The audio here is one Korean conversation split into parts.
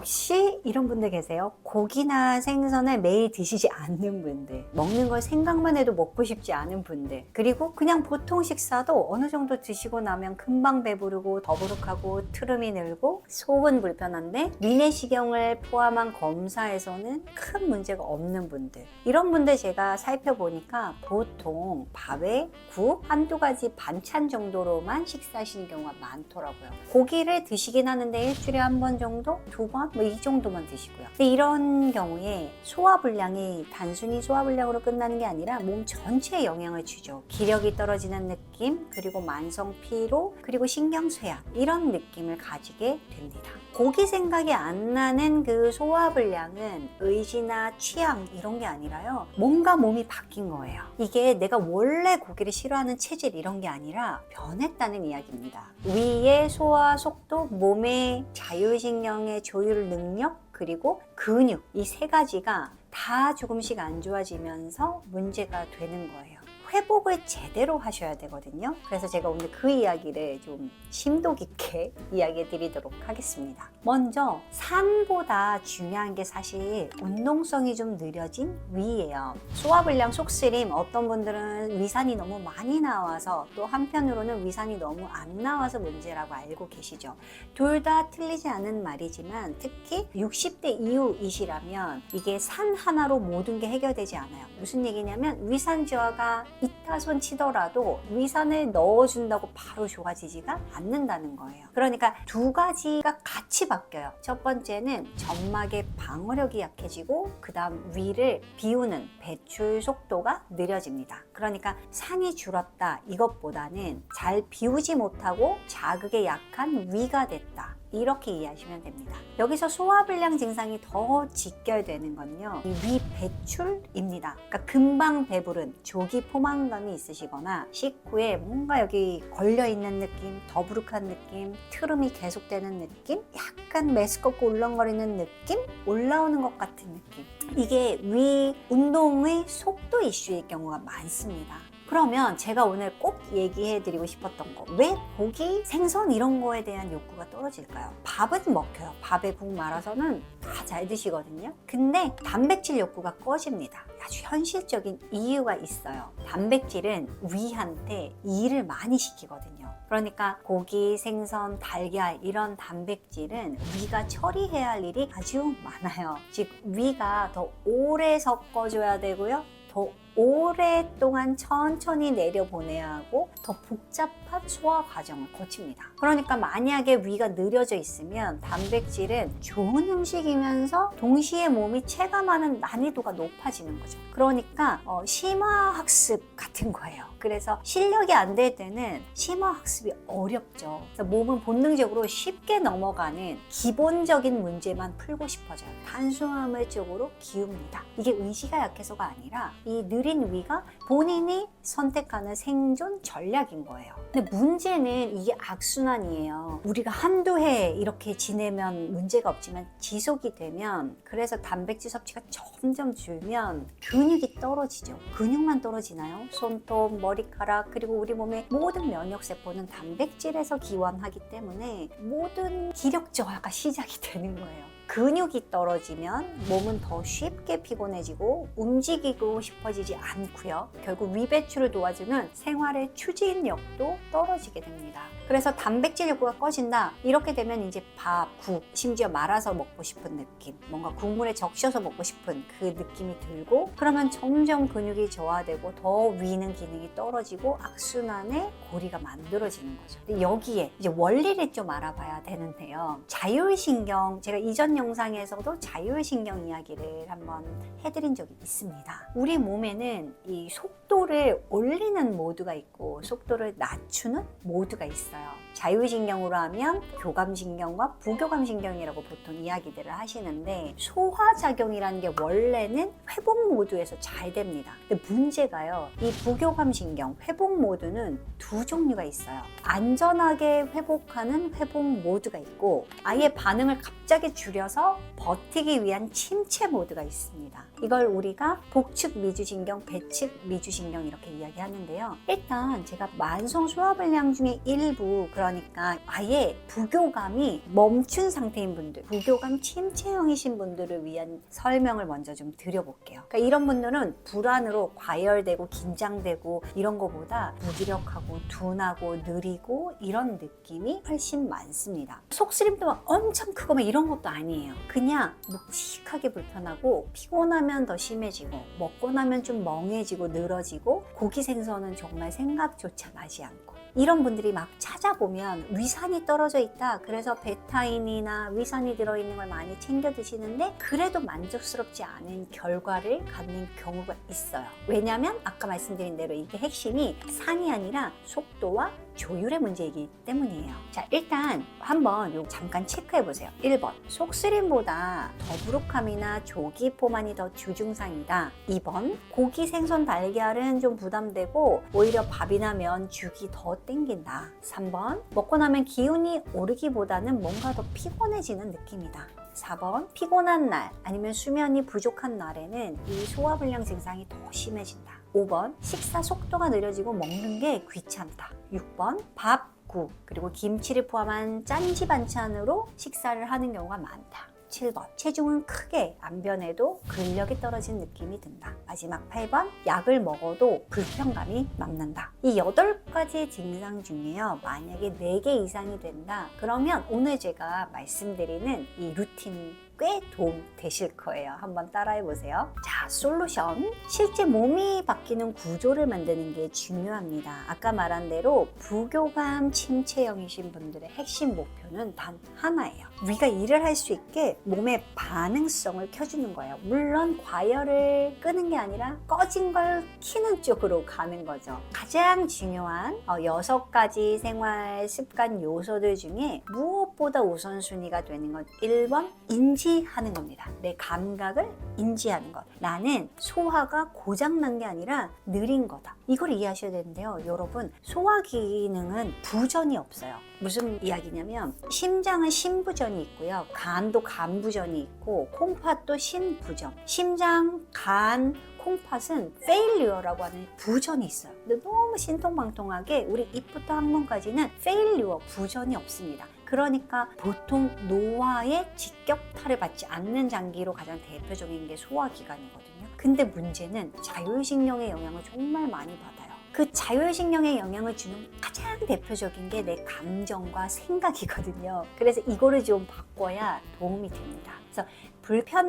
혹시 이런 분들 계세요? 고기나 생선을 매일 드시지 않는 분들, 먹는 걸 생각만 해도 먹고 싶지 않은 분들, 그리고 그냥 보통 식사도 어느 정도 드시고 나면 금방 배부르고 더부룩하고 트름이 늘고 속은 불편한데 위내시경을 포함한 검사에서는 큰 문제가 없는 분들, 이런 분들 제가 살펴보니까 보통 밥에 국 한두 가지 반찬 정도로만 식사하시는 경우가 많더라고요. 고기를 드시긴 하는데 일주일에 한 번 정도? 두 번? 뭐 이 정도만 드시고요. 근데 이런 경우에 소화불량이 단순히 소화불량으로 끝나는 게 아니라 몸 전체에 영향을 주죠. 기력이 떨어지는 느낌, 그리고 만성 피로, 그리고 신경쇠약, 이런 느낌을 가지게 됩니다. 고기 생각이 안 나는 그 소화불량은 의지나 취향 이런 게 아니라요, 뭔가 몸이 바뀐 거예요. 이게 내가 원래 고기를 싫어하는 체질 이런 게 아니라 변했다는 이야기입니다. 위의 소화 속도, 몸의 자율신경의 조율 능력, 그리고 근육, 이 세 가지가 다 조금씩 안 좋아지면서 문제가 되는 거예요. 회복을 제대로 하셔야 되거든요. 그래서 제가 오늘 그 이야기를 좀 심도 깊게 이야기해 드리도록 하겠습니다. 먼저 산보다 중요한 게 사실 운동성이 좀 느려진 위예요. 소화불량, 속쓰림, 어떤 분들은 위산이 너무 많이 나와서, 또 한편으로는 위산이 너무 안 나와서 문제라고 알고 계시죠. 둘 다 틀리지 않은 말이지만 특히 60대 이후이시라면 이게 산 하나로 모든 게 해결되지 않아요. 무슨 얘기냐면 위산 저하가 있다 손 치더라도 위산을 넣어준다고 바로 좋아지지가 않는다는 거예요. 그러니까 두 가지가 같이 바뀌어요. 첫 번째는 점막의 방어력이 약해지고, 그 다음 위를 비우는 배출 속도가 느려집니다. 그러니까 산이 줄었다 이것보다는 잘 비우지 못하고 자극에 약한 위가 됐다, 이렇게 이해하시면 됩니다. 여기서 소화불량 증상이 더 직결되는 건요, 이 위 배출입니다. 그러니까 금방 배부른 조기 포만감이 있으시거나 식후에 뭔가 여기 걸려있는 느낌, 더부룩한 느낌, 트름이 계속되는 느낌, 약간 메스껍고 울렁거리는 느낌, 올라오는 것 같은 느낌, 이게 위 운동의 속도 이슈일 경우가 많습니다. 그러면 제가 오늘 꼭 얘기해 드리고 싶었던 거, 왜 고기, 생선 이런 거에 대한 욕구가 떨어질까요? 밥은 먹혀요. 밥에 국 말아서는 다 잘 드시거든요. 근데 단백질 욕구가 꺼집니다. 아주 현실적인 이유가 있어요. 단백질은 위한테 일을 많이 시키거든요. 그러니까 고기, 생선, 달걀 이런 단백질은 위가 처리해야 할 일이 아주 많아요. 즉 위가 더 오래 섞어줘야 되고요, 더 오랫동안 천천히 내려보내야 하고, 더 복잡한 소화 과정을 거칩니다. 그러니까 만약에 위가 느려져 있으면 단백질은 좋은 음식이면서 동시에 몸이 체감하는 난이도가 높아지는 거죠. 그러니까 심화학습 같은 거예요. 그래서 실력이 안 될 때는 심화학습이 어렵죠. 그래서 몸은 본능적으로 쉽게 넘어가는 기본적인 문제만 풀고 싶어져요. 탄수화물 쪽으로 기웁니다. 이게 의지가 약해서가 아니라 이 느린 위가 본인이 선택하는 생존 전략인 거예요. 근데 문제는 이게 악순환이에요. 우리가 한두 해 이렇게 지내면 문제가 없지만 지속이 되면, 그래서 단백질 섭취가 점점 줄면 근육이 떨어지죠. 근육만 떨어지나요? 손톱, 머리카락, 그리고 우리 몸의 모든 면역세포는 단백질에서 기원하기 때문에 모든 기력 저하가 시작이 되는 거예요. 근육이 떨어지면 몸은 더 쉽게 피곤해지고 움직이고 싶어지지 않고요. 결국 위 배출을 도와주는 생활의 추진력도 떨어지게 됩니다. 그래서 단백질 욕구가 꺼진다. 이렇게 되면 이제 밥, 국, 심지어 말아서 먹고 싶은 느낌, 뭔가 국물에 적셔서 먹고 싶은 그 느낌이 들고, 그러면 점점 근육이 저하되고 더 위는 기능이 떨어지고 악순환의 고리가 만들어지는 거죠. 근데 여기에 이제 원리를 좀 알아봐야 되는데요. 자율신경, 제가 이전 영상에서도 자율신경 이야기를 한번 해드린 적이 있습니다. 우리 몸에는 이 속도를 올리는 모드가 있고 속도를 낮추는 모드가 있어요. 자율신경으로 하면 교감신경과 부교감신경이라고 보통 이야기들을 하시는데, 소화작용이라는 게 원래는 회복 모드에서 잘 됩니다. 근데 문제가요, 이 부교감신경, 회복 모드는 두 종류가 있어요. 안전하게 회복하는 회복 모드가 있고, 아예 반응을 갑자기 줄여서 버텨서 버티기 위한 침체 모드가 있습니다. 이걸 우리가 복축 미주신경, 배축 미주신경 이렇게 이야기하는데요. 일단 제가 만성 소화불량 중에 일부, 그러니까 아예 부교감이 멈춘 상태인 분들, 부교감 침체형이신 분들을 위한 설명을 먼저 좀 드려볼게요. 그러니까 이런 분들은 불안으로 과열되고 긴장되고 이런 거보다 무기력하고 둔하고 느리고 이런 느낌이 훨씬 많습니다. 속쓰림도 막 엄청 크고 막 이런 것도 아니에요. 그냥 묵직하게 불편하고 피곤하면 더 심해지고 먹고 나면 좀 멍해지고 늘어지고 고기 생선은 정말 생각조차 나지 않고 이런 분들이 막 찾아보면 위산이 떨어져 있다. 그래서 베타인이나 위산이 들어있는 걸 많이 챙겨 드시는데 그래도 만족스럽지 않은 결과를 갖는 경우가 있어요. 왜냐하면 아까 말씀드린 대로 이게 핵심이 산이 아니라 속도와 조율의 문제이기 때문이에요. 자, 일단 한번 잠깐 체크해 보세요. 1번, 속쓰림보다 더부룩함이나 조기포만이 더 주증상이다. 2번, 고기, 생선, 달걀은 좀 부담되고 오히려 밥이나 면, 죽이 더 땡긴다. 3번, 먹고 나면 기운이 오르기보다는 뭔가 더 피곤해지는 느낌이다. 4번, 피곤한 날 아니면 수면이 부족한 날에는 이 소화불량 증상이 더 심해진다. 5번, 식사 속도가 느려지고 먹는 게 귀찮다. 6번, 밥, 국, 그리고 김치를 포함한 짠지 반찬으로 식사를 하는 경우가 많다. 7번, 체중은 크게 안 변해도 근력이 떨어진 느낌이 든다. 마지막 8번, 약을 먹어도 불편감이 남는다. 이 8가지 증상 중에요. 만약에 4개 이상이 된다. 그러면 오늘 제가 말씀드리는 이 루틴 꽤 도움 되실 거예요. 한번 따라해 보세요. 자, 솔루션. 실제 몸이 바뀌는 구조를 만드는 게 중요합니다. 아까 말한 대로 부교감 침체형이신 분들의 핵심 목표는 단 하나예요. 우리가 일을 할 수 있게 몸의 반응성을 켜주는 거예요. 물론 과열을 끄는 게 아니라 꺼진 걸 켜는 쪽으로 가는 거죠. 가장 중요한 6가지 생활 습관 요소들 중에 무엇보다 우선순위가 되는 건 1번, 인지하는 겁니다. 내 감각을 인지하는 것. 나는 소화가 고장난 게 아니라 느린 거다. 이걸 이해하셔야 되는데요. 여러분, 소화 기능은 부전이 없어요. 무슨 이야기냐면 심장은 심부전이 있고요. 간도 간부전이 있고 콩팥도 신부전. 심장, 간, 콩팥은 페일리어라고 하는 부전이 있어요. 근데 너무 신통방통하게 우리 입부터 항문까지는 페일리어, 부전이 없습니다. 그러니까 보통 노화의 직격탄을 받지 않는 장기로 가장 대표적인 게 소화기관이거든요. 근데 문제는 자율신경의 영향을 정말 많이 받아요. 그 자율신경에 영향을 주는 가장 대표적인 게 내 감정과 생각이거든요. 그래서 이거를 좀 바꿔야 도움이 됩니다. 그래서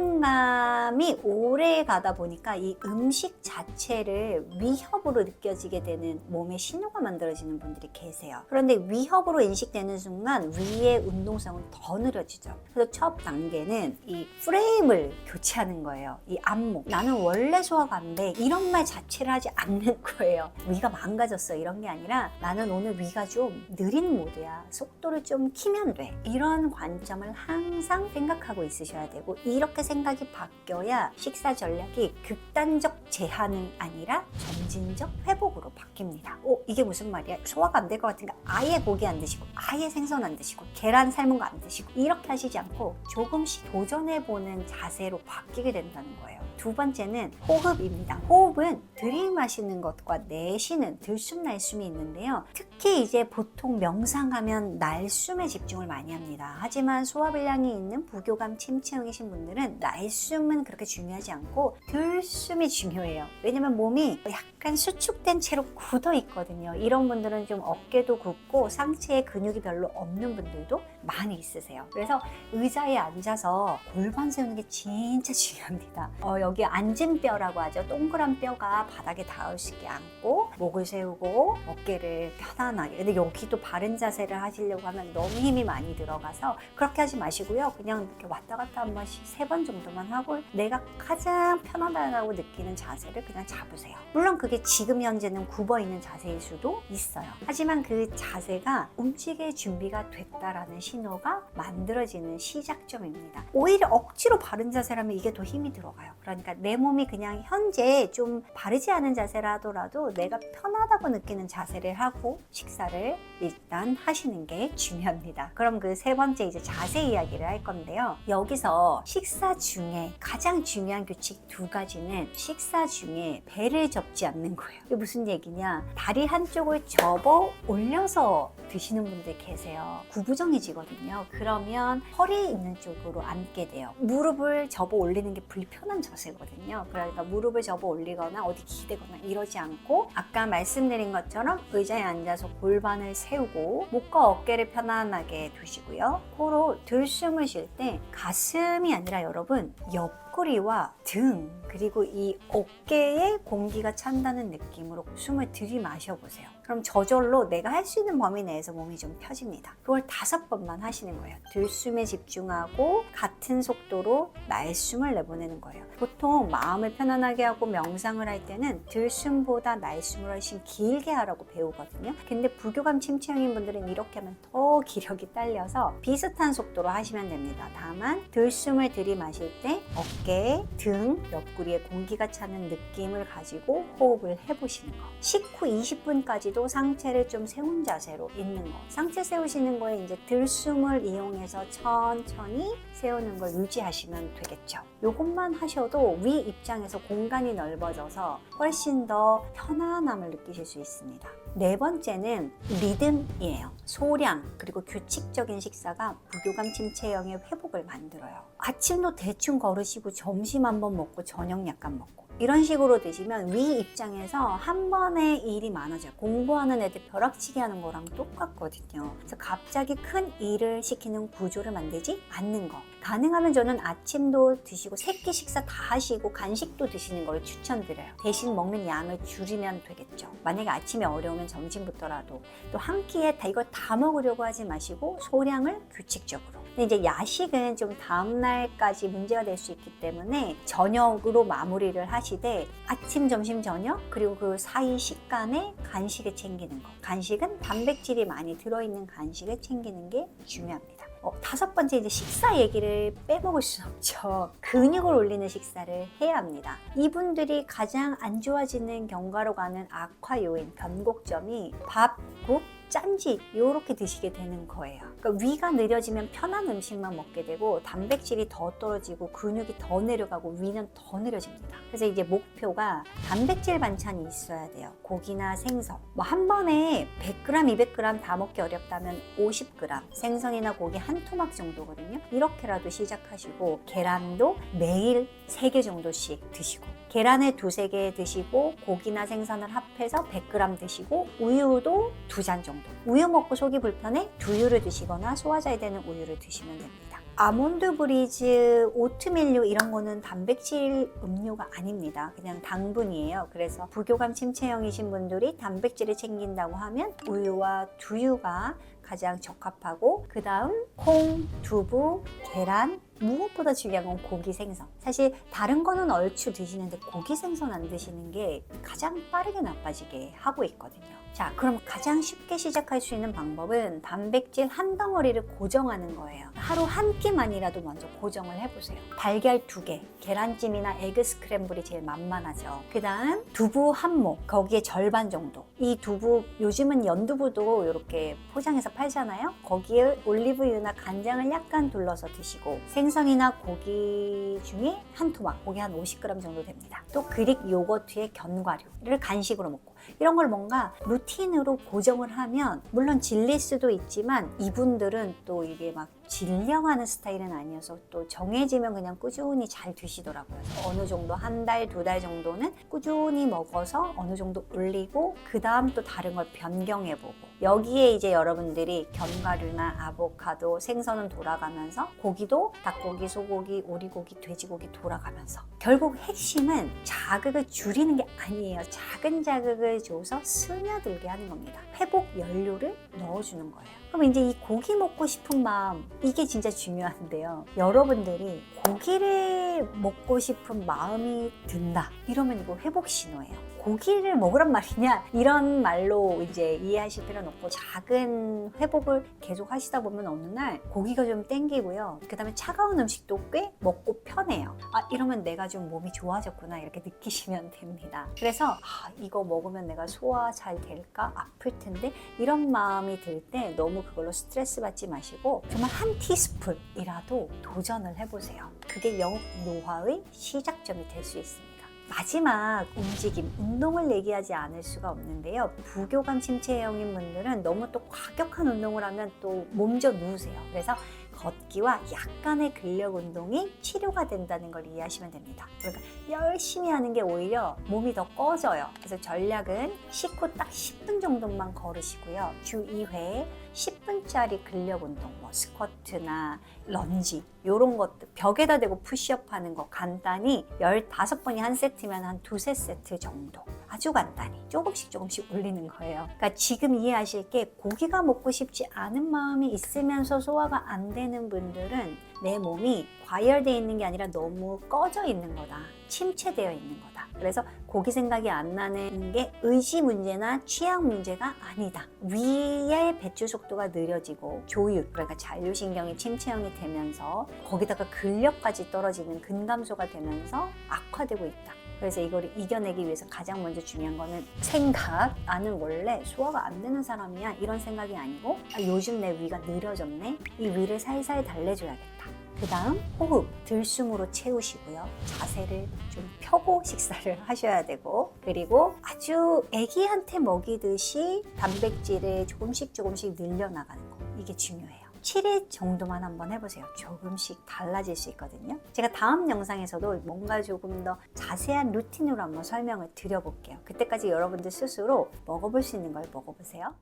불편감이 오래 가다 보니까 이 음식 자체를 위협으로 느껴지게 되는 몸의 신호가 만들어지는 분들이 계세요. 그런데 위협으로 인식되는 순간 위의 운동성은 더 느려지죠. 그래서 첫 단계는 이 프레임을 교체하는 거예요. 이 안목. 나는 원래 소화가 안 돼. 이런 말 자체를 하지 않는 거예요. 위가 망가졌어. 이런 게 아니라 나는 오늘 위가 좀 느린 모드야. 속도를 좀 키면 돼. 이런 관점을 항상 생각하고 있으셔야 되고 이렇게 생각이 바뀌어야 식사 전략이 극단적 제한이 아니라 점진적 회복으로 바뀝니다. 이게 무슨 말이야? 소화가 안 될 것 같으니까 아예 고기 안 드시고 아예 생선 안 드시고 계란 삶은 거 안 드시고 이렇게 하시지 않고 조금씩 도전해보는 자세로 바뀌게 된다는 거예요. 두 번째는 호흡입니다. 호흡은 들이마시는 것과 내쉬는 들숨 날숨이 있는데요. 특히 이제 보통 명상하면 날숨에 집중을 많이 합니다. 하지만 소화불량이 있는 부교감 침체형이신 분들은 날숨은 그렇게 중요하지 않고 들숨이 중요해요. 왜냐면 몸이 약간 수축된 채로 굳어 있거든요. 이런 분들은 좀 어깨도 굽고 상체에 근육이 별로 없는 분들도 많이 있으세요. 그래서 의자에 앉아서 골반 세우는 게 진짜 중요합니다. 여기 앉은뼈라고 하죠. 동그란 뼈가 바닥에 닿을 수 있게 앉고 목을 세우고 어깨를 편안하게. 근데 여기도 바른 자세를 하시려고 하면 너무 힘이 많이 들어가서 그렇게 하지 마시고요. 그냥 이렇게 왔다 갔다 한 번씩 3번 정도만 하고 내가 가장 편하다고 느끼는 자세를 그냥 잡으세요. 물론 그게 지금 현재는 굽어 있는 자세일 수도 있어요. 하지만 그 자세가 움직일 준비가 됐다라는 신호가 만들어지는 시작점입니다. 오히려 억지로 바른 자세라면 이게 더 힘이 들어가요. 그러니까 내 몸이 그냥 현재 좀 바르지 않은 자세라 하더라도 내가 편하다고 느끼는 자세를 하고 식사를 일단 하시는 게 중요합니다. 그럼 그 세 번째 이제 자세 이야기를 할 건데요. 여기서 식사 중에 가장 중요한 규칙 두 가지는 식사 중에 배를 접지 않는 거예요. 이게 무슨 얘기냐? 다리 한쪽을 접어 올려서 드시는 분들 계세요. 구부정해지거든요. 그러면 허리 있는 쪽으로 앉게 돼요. 무릎을 접어 올리는 게 불편한 자세거든요. 그러니까 무릎을 접어 올리거나 어디 기대거나 이러지 않고 아까 말씀드린 것처럼 의자에 앉아서 골반을 세우고 목과 어깨를 편안하게 두시고요. 코로 들숨을 쉴 때 가슴이 아니라 여러분 옆구리와 등 그리고 이 어깨에 공기가 찬다는 느낌으로 숨을 들이마셔 보세요. 그럼 저절로 내가 할 수 있는 범위 내에서 몸이 좀 펴집니다. 그걸 5번만 하시는 거예요. 들숨에 집중하고 같은 속도로 날숨을 내보내는 거예요. 보통 마음을 편안하게 하고 명상을 할 때는 들숨보다 날숨을 훨씬 길게 하라고 배우거든요. 근데 부교감 침체형인 분들은 이렇게 하면 더 기력이 딸려서 비슷한 속도로 하시면 됩니다. 다만 들숨을 들이마실 때 어깨, 등, 옆구리에 공기가 차는 느낌을 가지고 호흡을 해보시는 거. 식후 20분까지도 상체를 좀 세운 자세로 있는 거. 상체 세우시는 거에 이제 들숨을 이용해서 천천히 세우는 걸 유지하시면 되겠죠. 요것만 하셔도 위 입장에서 공간이 넓어져서 훨씬 더 편안함을 느끼실 수 있습니다. 네 번째는 리듬이에요. 소량 그리고 규칙적인 식사가 부교감 침체형의 회복을 만들어요. 아침도 대충 걸으시고 점심 한번 먹고 저녁 약간 먹고 이런 식으로 드시면 위 입장에서 한 번에 일이 많아져요. 공부하는 애들 벼락치기 하는 거랑 똑같거든요. 그래서 갑자기 큰 일을 시키는 구조를 만들지 않는 거. 가능하면 저는 아침도 드시고 세끼 식사 다 하시고 간식도 드시는 걸 추천드려요. 대신 먹는 양을 줄이면 되겠죠. 만약에 아침에 어려우면 점심부터라도 또 한 끼에 이걸 다 먹으려고 하지 마시고 소량을 규칙적으로. 근데 이제 야식은 좀 다음날까지 문제가 될 수 있기 때문에 저녁으로 마무리를 하시되 아침, 점심, 저녁 그리고 그 사이 식간에 간식을 챙기는 거. 간식은 단백질이 많이 들어있는 간식을 챙기는 게 중요합니다. 5번째 이제 식사 얘기를 빼먹을 수 없죠. 근육을 올리는 식사를 해야 합니다. 이분들이 가장 안 좋아지는 경과로 가는 악화 요인, 변곡점이 밥, 국, 짠지 요렇게 드시게 되는 거예요. 그러니까 위가 느려지면 편한 음식만 먹게 되고 단백질이 더 떨어지고 근육이 더 내려가고 위는 더 느려집니다. 그래서 이제 목표가 단백질 반찬이 있어야 돼요. 고기나 생선. 뭐 한 번에 100g, 200g 다 먹기 어렵다면 50g 생선이나 고기 한 토막 정도거든요. 이렇게라도 시작하시고 계란도 매일 3개 정도씩 드시고 계란을 2-3개 드시고 고기나 생선을 합해서 100g 드시고 우유도 2잔 정도. 우유 먹고 속이 불편해? 두유를 드시거나 소화 잘 되는 우유를 드시면 됩니다. 아몬드 브리즈, 오트밀류 이런 거는 단백질 음료가 아닙니다. 그냥 당분이에요. 그래서 부교감 침체형이신 분들이 단백질을 챙긴다고 하면 우유와 두유가 가장 적합하고 그 다음 콩, 두부, 계란 무엇보다 중요한 건 고기, 생선. 사실 다른 거는 얼추 드시는데 고기, 생선 안 드시는 게 가장 빠르게 나빠지게 하고 있거든요. 자, 그럼 가장 쉽게 시작할 수 있는 방법은 단백질 한 덩어리를 고정하는 거예요. 하루 한 끼만이라도 먼저 고정을 해보세요. 달걀 2개, 계란찜이나 에그 스크램블이 제일 만만하죠. 그 다음 두부 한 모, 거기에 절반 정도. 이 두부, 요즘은 연두부도 이렇게 포장해서 팔잖아요. 거기에 올리브유나 간장을 약간 둘러서 드시고 생선이나 고기 중에 한 토막, 고기 한 50g 정도 됩니다. 또 그릭 요거트에 견과류를 간식으로 먹고 이런 걸 뭔가 루틴으로 고정을 하면 물론 질릴 수도 있지만 이분들은 또 이게 막 질려하는 스타일은 아니어서 또 정해지면 그냥 꾸준히 잘 드시더라고요. 그래서 어느 정도 한 달, 2달 정도는 꾸준히 먹어서 어느 정도 올리고 그 다음 또 다른 걸 변경해보고 여기에 이제 여러분들이 견과류나 아보카도, 생선은 돌아가면서 고기도 닭고기, 소고기, 오리고기, 돼지고기 돌아가면서 결국 핵심은 자극을 줄이는 게 아니에요. 작은 자극을 줘서 스며들게 하는 겁니다. 회복 연료를 넣어주는 거예요. 그럼 이제 이 고기 먹고 싶은 마음, 이게 진짜 중요한데요. 여러분들이 고기를 먹고 싶은 마음이 든다. 이러면 이거 회복 신호예요. 고기를 먹으란 말이냐 이런 말로 이제 이해하실 필요는 없고, 작은 회복을 계속 하시다 보면 어느 날 고기가 좀 땡기고요. 그 다음에 차가운 음식도 꽤 먹고 편해요. 이러면 내가 좀 몸이 좋아졌구나 이렇게 느끼시면 됩니다. 그래서 이거 먹으면 내가 소화 잘 될까? 아플 텐데 이런 마음이 들 때 너무 그걸로 스트레스 받지 마시고 정말 한 티스푼이라도 도전을 해보세요. 그게 영업 노화의 시작점이 될 수 있습니다. 마지막 움직임, 운동을 얘기하지 않을 수가 없는데요. 부교감 침체형인 분들은 너무 또 과격한 운동을 하면 또 몸져 누우세요. 그래서 걷기와 약간의 근력 운동이 치료가 된다는 걸 이해하시면 됩니다. 그러니까 열심히 하는 게 오히려 몸이 더 꺼져요. 그래서 전략은 식후 딱 10분 정도만 걸으시고요. 주 2회 10분짜리 근력 운동, 뭐 스쿼트나 런지 이런 것들, 벽에다 대고 푸시업 하는 거 간단히 15번이 한 세트면 한 2-3세트 정도, 아주 간단히 조금씩 올리는 거예요. 그러니까 지금 이해하실 게, 고기가 먹고 싶지 않은 마음이 있으면서 소화가 안 되는 분들은 내 몸이 과열되어 있는 게 아니라 너무 꺼져 있는 거다, 침체되어 있는 거다. 그래서 고기 생각이 안 나는 게 의지 문제나 취향 문제가 아니다. 위의 배출 속도가 느려지고 조육, 그러니까 잔류신경이 침체형이 되면서 거기다가 근력까지 떨어지는 근감소가 되면서 악화되고 있다. 그래서 이걸 이겨내기 위해서 가장 먼저 중요한 거는 생각. 나는 원래 소화가 안 되는 사람이야, 이런 생각이 아니고 요즘 내 위가 느려졌네, 이 위를 살살 달래줘야겠다. 그 다음 호흡, 들숨으로 채우시고요. 자세를 좀 펴고 식사를 하셔야 되고, 그리고 아주 애기한테 먹이듯이 단백질을 조금씩 늘려나가는 거, 이게 중요해요. 7일 정도만 한번 해보세요. 조금씩 달라질 수 있거든요. 제가 다음 영상에서도 뭔가 조금 더 자세한 루틴으로 한번 설명을 드려볼게요. 그때까지 여러분들 스스로 먹어볼 수 있는 걸 먹어보세요.